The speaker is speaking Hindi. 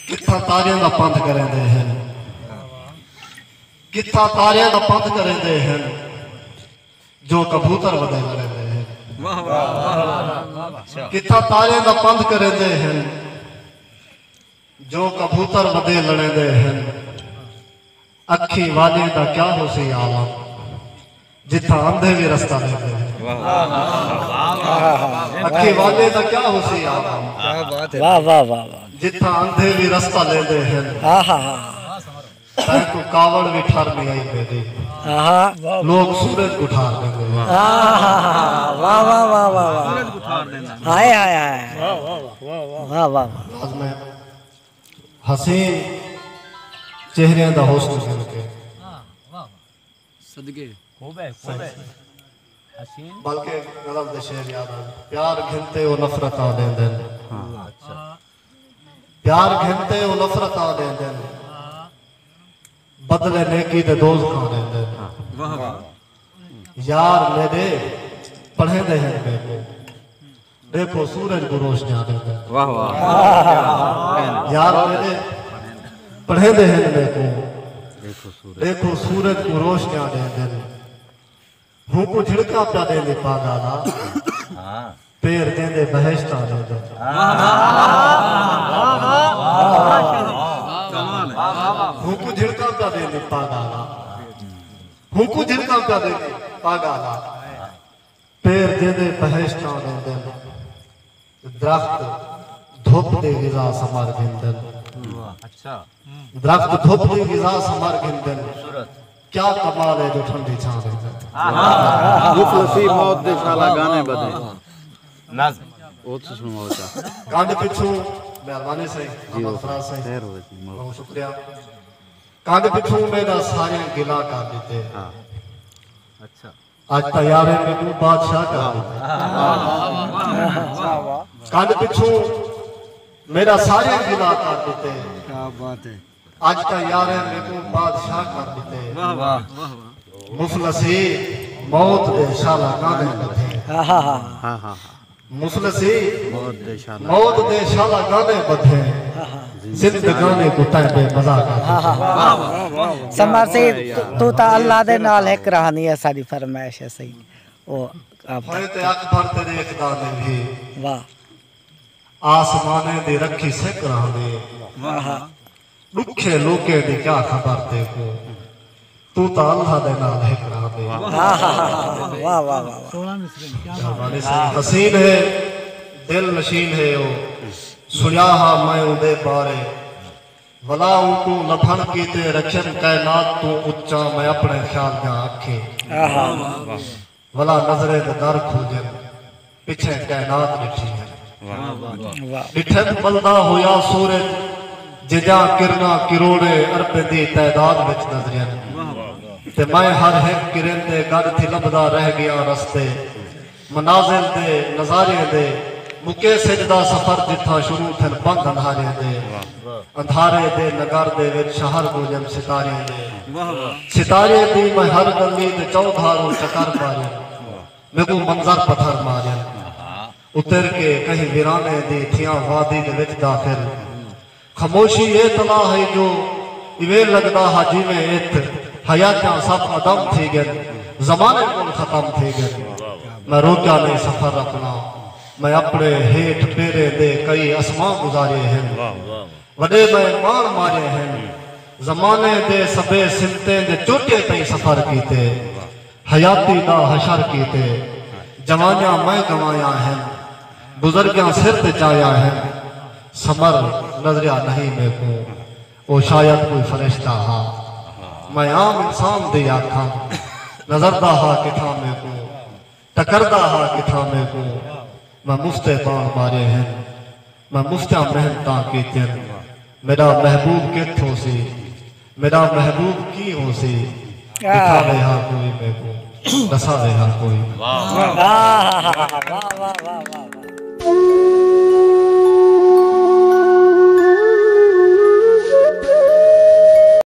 कित्था तारियां दा पंथ करेंदे हैं, कित्था तारियां दा पंथ करेंदे हैं, जो कबूतर वदे लड़ेंदे हैं। कित्था तारियां दा पंथ करेंदे हैं, जो कबूतर वदे लड़ेंदे हैं। अखी वाले दा क्या होसी आलम, जिथा अंधे भी रास्ता लेंदे हैं। अखी वाले दा क्या होसी आलम, वाह वाह वाह वाह, जिथा अंधे भी रास्ता लेंदे हैं। तैको कावड़ भी ठर नहीं आई मेरी, लोग सूरज को ठार देंगे। वाह वाह वाह वाह, हाय हाय हाय, वाह वाह। आज मैं हसीन चेहरे दा हुस्न सुन के सदके बल्कि गलत दे शेर याद आ, प्यार घिनते वो नफरत आ देंदे, प्यार घिनते वो नफरत आ देंदे, बदले नेकी दे दोस्त खा देंदे। यार मेरे पढ़े दे हैं मेरे, देखो सूरज को रोशनी आ देंदे। यार मेरे पढ़े दे हैं मेरे को, देखो सूरज को रोशनी आ देंदे। हूँ को झिड़का प्या देंदे पागाला, पैर देंदे बहश्ता देंदे। हूँ को झिड़का प्या देंदे पागाला, हूँ को झिड़का प्या देंदे पागाला, पैर देंदे बहश्ता देंदे। दरख्त धूप दे गिजा समार गिंदन, दरख्त धूप दे गिजा समार गिंदन। क्या कमाल है जो ठंडी छां देंदे। मुफलसी मौत दे शाला गाने बदे नज़्म ओ तो सुनो चा कांड पिछू मेहरबानी से अमर फराज से बहुत शुक्रिया। कांड पिछू मेरा सारे गिला कर देते। अच्छा आज तैयार है मेनू बादशाह कर देते। कांड पिछू मेरा सारे गिला कर देते। क्या बात है, आज तैयार है मेनू बादशाह कर देते। मुफलसी मौत दे शाला गाने बदे, मुफलसी मौत दे शाला गाने बदे, जिंदगानी को तैबे मजा कर। समर से तू ता अल्लाह दे नाल है कहानी है, सारी फरमाइश है सही। ओ आप ते अकबर तेरे खुदा ने भी वाह, आसमाने दे रखी से कराने। दुखे लोके दी क्या खबर ते को, तू ता अल्लाह दे नाल है कराने। वाह वाह वाह, हसीन है दिल नशीन है ओ, सुनिया हा मैं उदे बारे। वला उनको लफन कीते रखन कायनात तू उच्चा, मैं अपने ख्याल जा आखे। वला नजरे दे दर खोजन, पीछे कायनात लिखी है। डिठन बलदा होया सूरज, जिजा किरना किरोड़े अरब दी तादाद विच नजरियन। ते मैं हर एक किरण दे गल थी लभदा रह गया रस्ते। मनाजिल दे नजारे दे मुके सजदा सफर, जिथा शुरू थन बंद अंधारे दे। अंधारे दे नगर दे विच शहर गोजन सितारे दे। सितारे दी मैं हर गली दे चौधारों चकर मारे। मेको मंजर पत्थर मारे, उतर के कहीं वीराने दी थियां वादी दे विच दाखिल। खामोशी ये तला है जो इवे लगदा हाजी में इत, हयाता सब अदम थी गन, जमाने को खत्म थी गन। मैं रोका नहीं सफर अपना, मैं अपने हेठ पेरे दे कई असमां गुजारे हैं। वडे मैं मान मारे हैं, जमाने दे सबे सिमते दे चोटे तई सफर कीते। हयाती दा हशर कीते, जवानियां मैं गवाया हैं, बुजुर्गां सिर ते चाया हैं। समर नजरिया नहीं मेरे को, ओ शायद कोई फरिश्ता हा। मैं आम इंसान दे आखा, नजरदा हा किथा मेरे को, टकरदा हा किथा मेरे को। मैं मुफ्ते बाण मारे हैं, मैं मुफ्ता मेहनता कीते। मेरा महबूब किथों सी, मेरा महबूब की हो सी। दिखा दे हा कोई मेरे को, दसा दे हा कोई। वाह वाह वाह वाह वाह।